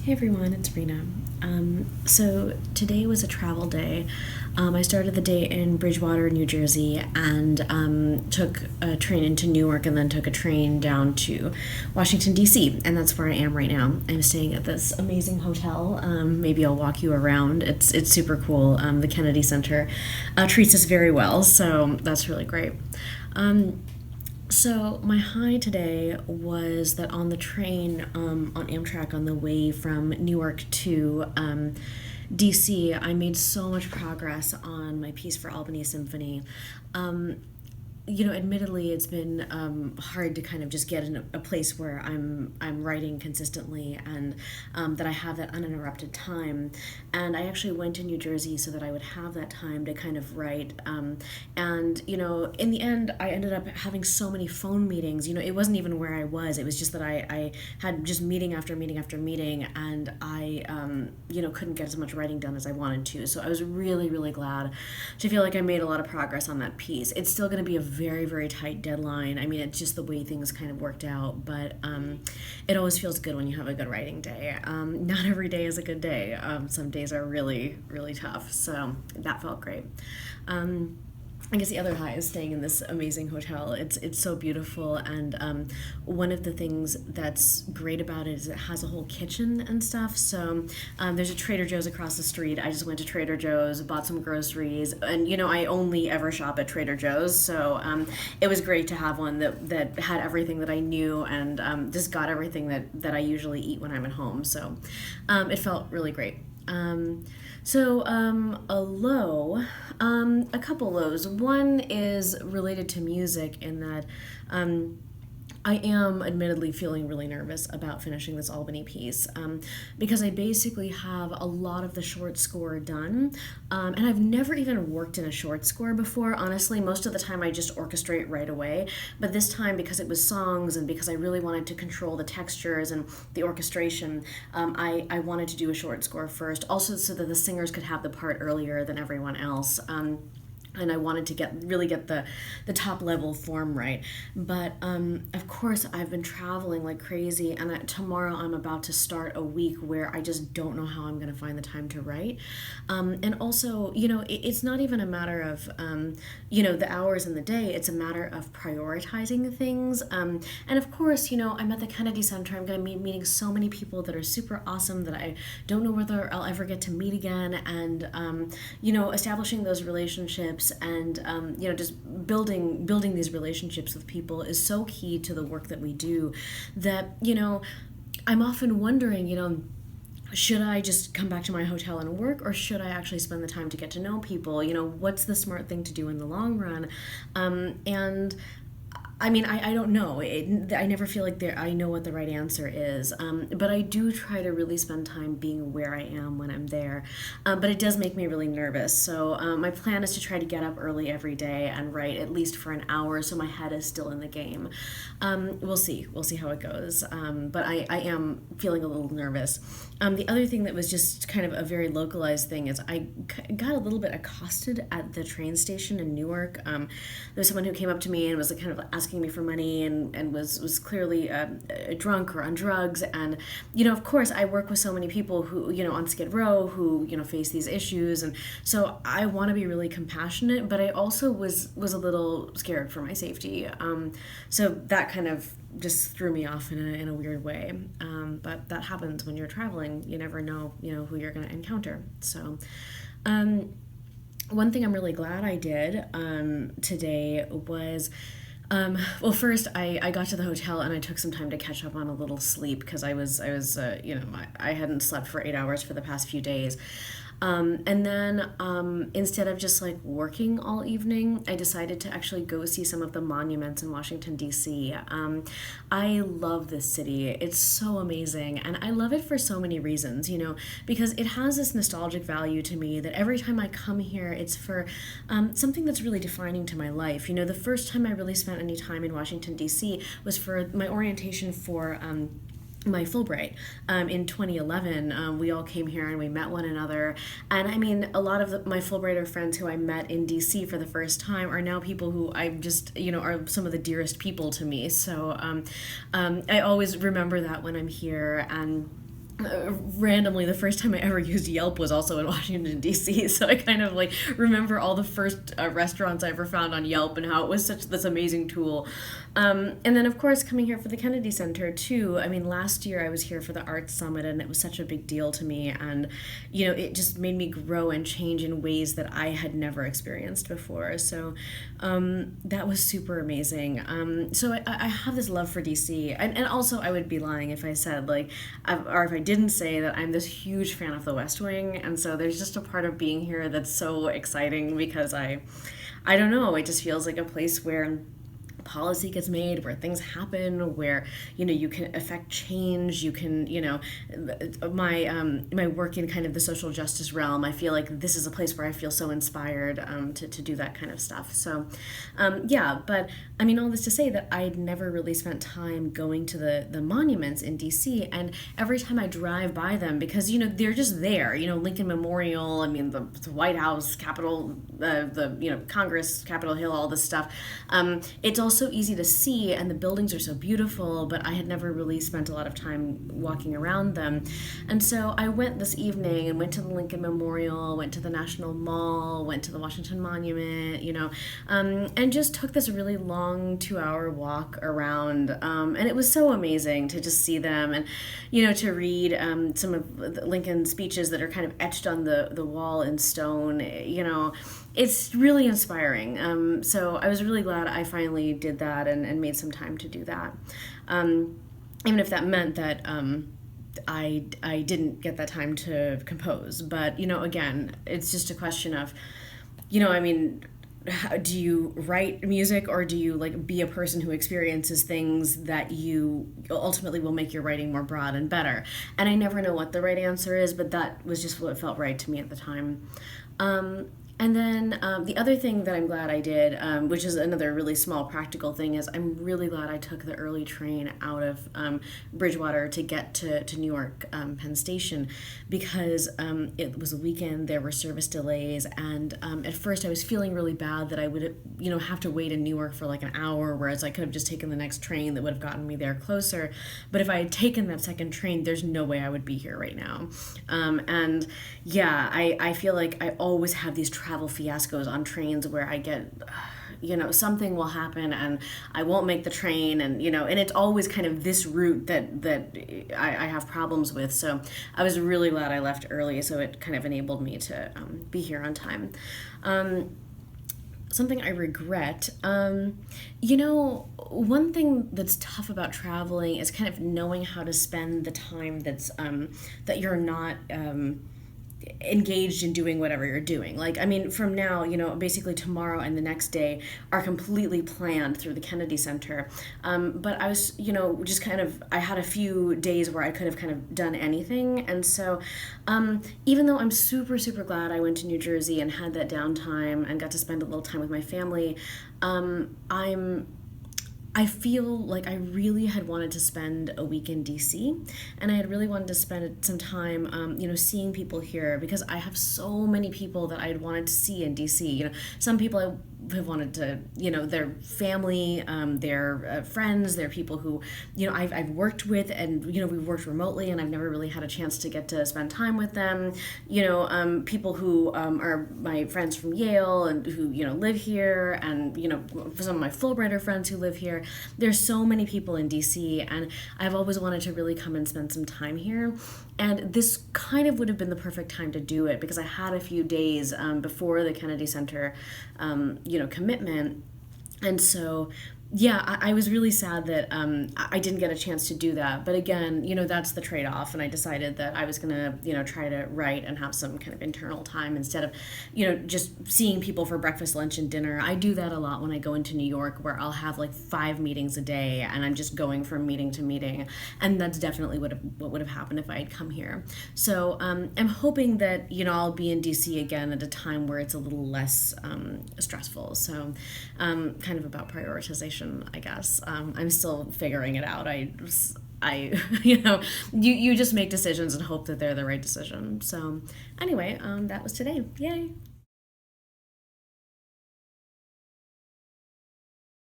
Hey everyone, it's Reena. So today was a travel day. I started the day in Bridgewater, New Jersey, and took a train into Newark, and then took a train down to Washington, D.C., and that's where I am right now. I'm staying at this amazing hotel. Maybe I'll walk you around. It's super cool. The Kennedy Center treats us very well, so that's really great. So my high today was that on the train on Amtrak on the way from Newark to DC, I made so much progress on my piece for Albany Symphony. Admittedly, it's been hard to kind of just get in a place where I'm writing consistently and that I have that uninterrupted time. And I actually went to New Jersey so that I would have that time to kind of write. In the end, I ended up having so many phone meetings. It wasn't even where I was. It was just that I had just meeting after meeting after meeting, and I couldn't get as much writing done as I wanted to. So I was really, really glad to feel like I made a lot of progress on that piece. It's still going to be a very, very tight deadline. I mean, it's just the way things kind of worked out, but it always feels good when you have a good writing day. Not every day is a good day. Some days are really, really tough, so that felt great. I guess the other high is staying in this amazing hotel. It's so beautiful, and one of the things that's great about it is it has a whole kitchen and stuff. So there's a Trader Joe's across the street. I just went to Trader Joe's, bought some groceries, and I only ever shop at Trader Joe's, so it was great to have one that had everything that I knew, and just got everything that I usually eat when I'm at home. So it felt really great. A low, a couple lows. One is related to music in that I am admittedly feeling really nervous about finishing this Albany piece because I basically have a lot of the short score done, and I've never even worked in a short score before. Honestly, most of the time I just orchestrate right away, but this time, because it was songs and because I really wanted to control the textures and the orchestration, I wanted to do a short score first, also so that the singers could have the part earlier than everyone else. And I wanted to really get the top level form right. But of course, I've been traveling like crazy, and tomorrow I'm about to start a week where I just don't know how I'm going to find the time to write. And also, it's not even a matter of the hours in the day. It's a matter of prioritizing things. And of course, I'm at the Kennedy Center. I'm going to be meeting so many people that are super awesome that I don't know whether I'll ever get to meet again. And establishing those relationships and just building these relationships with people is so key to the work that we do, that I'm often wondering, should I just come back to my hotel and work, or should I actually spend the time to get to know people? What's the smart thing to do in the long run? And I mean, I don't know. I never feel like I know what the right answer is. But I do try to really spend time being where I am when I'm there. But it does make me really nervous. So my plan is to try to get up early every day and write at least for an hour, so my head is still in the game. We'll see. We'll see how it goes. But I am feeling a little nervous. The other thing that was just kind of a very localized thing is I got a little bit accosted at the train station in Newark. There was someone who came up to me and was kind of asking me for money, and was clearly drunk or on drugs. And of course, I work with so many people who on Skid Row who face these issues, and so I want to be really compassionate, but I also was a little scared for my safety. So that kind of just threw me off in a weird way. But that happens when you're traveling. You never know who you're going to encounter. So one thing I'm really glad I did today was, well, first I got to the hotel and I took some time to catch up on a little sleep, because I hadn't slept for 8 hours for the past few days. And then instead of just like working all evening, I decided to actually go see some of the monuments in Washington, D.C. I love this city. It's so amazing. And I love it for so many reasons, because it has this nostalgic value to me that every time I come here, it's for something that's really defining to my life. The first time I really spent any time in Washington, D.C. was for my orientation for my Fulbright in 2011. We all came here and we met one another, and I mean, a lot of my Fulbrighter friends who I met in DC for the first time are now people who I just are some of the dearest people to me. So I always remember that when I'm here. And randomly, the first time I ever used Yelp was also in Washington D.C. So I kind of like remember all the first restaurants I ever found on Yelp and how it was such this amazing tool. And then of course coming here for the Kennedy Center too. I mean, last year I was here for the Arts Summit and it was such a big deal to me, and it just made me grow and change in ways that I had never experienced before. So that was super amazing. So I have this love for DC, and also I would be lying if I said or if I didn't say that I'm this huge fan of The West Wing, and so there's just a part of being here that's so exciting because I don't know, it just feels like a place where policy gets made, where things happen, where you can affect change. You can my work in kind of the social justice realm, I feel like this is a place where I feel so inspired to do that kind of stuff. So but I mean, all this to say that I'd never really spent time going to the monuments in DC, and every time I drive by them, because they're just there, Lincoln Memorial, I mean the White House, Capitol, the Congress, Capitol Hill, all this stuff, it's also easy to see and the buildings are so beautiful, but I had never really spent a lot of time walking around them. And so I went this evening and went to the Lincoln Memorial, went to the National Mall, went to the Washington Monument, and just took this really long 2-hour walk around, and it was so amazing to just see them and to read some of Lincoln's speeches that are kind of etched on the wall in stone. It's really inspiring. So I was really glad I finally did that and made some time to do that. Even if that meant that I didn't get that time to compose. But, again, it's just a question of, I mean, do you write music, or do you be a person who experiences things that you ultimately will make your writing more broad and better? And I never know what the right answer is, but that was just what felt right to me at the time. And then the other thing that I'm glad I did, which is another really small practical thing, is I'm really glad I took the early train out of Bridgewater to get to Newark Penn Station, because it was a weekend, there were service delays, and at first I was feeling really bad that I would have to wait in Newark for an hour, whereas I could have just taken the next train that would have gotten me there closer. But if I had taken that second train, there's no way I would be here right now. And yeah, I feel like I always have these travel fiascos on trains where I get, something will happen and I won't make the train, and and it's always kind of this route that I have problems with. So I was really glad I left early, so it kind of enabled me to be here on time. Something I regret, one thing that's tough about traveling is kind of knowing how to spend the time that's that you're not engaged in doing whatever you're doing. From now, basically tomorrow and the next day are completely planned through the Kennedy Center. But I was, just kind of, I had a few days where I could have kind of done anything. And so even though I'm super, super glad I went to New Jersey and had that downtime and got to spend a little time with my family, I feel like I really had wanted to spend a week in DC, and I had really wanted to spend some time, seeing people here, because I have so many people that I had wanted to see in DC. Some people I have wanted to, their family, their friends, their people who, I've worked with, and, we've worked remotely, and I've never really had a chance to get to spend time with them. People who are my friends from Yale and who, live here, and, some of my Fulbrighter friends who live here. There's so many people in DC, and I've always wanted to really come and spend some time here. And this kind of would have been the perfect time to do it, because I had a few days before the Kennedy Center, commitment. And so, yeah, I was really sad that I didn't get a chance to do that. But again, that's the trade-off. And I decided that I was going to, try to write and have some kind of internal time instead of, just seeing people for breakfast, lunch, and dinner. I do that a lot when I go into New York, where I'll have 5 meetings a day and I'm just going from meeting to meeting. And that's definitely what would have happened if I had come here. So I'm hoping that, I'll be in DC again at a time where it's a little less stressful. So kind of about prioritization, I guess. I'm still figuring it out. You just make decisions and hope that they're the right decision. So anyway, that was today. Yay.